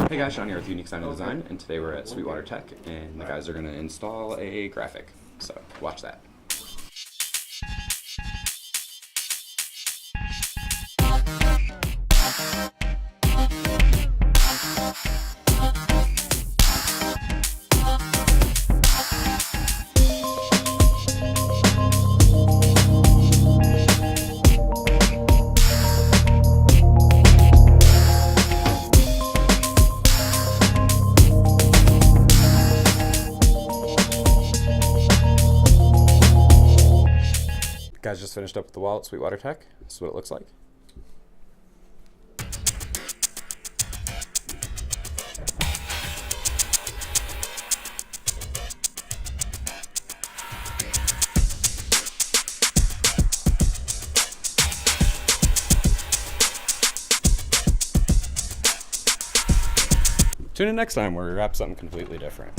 Hey guys, Shawn here with Unique Sound and Design, and today we're at Sweetwater Tech, and the guys are going to install a graphic, so watch that. Guys just finished up with the wall at Sweetwater Tech. This is what it looks like. Tune in next time where we wrap something completely different.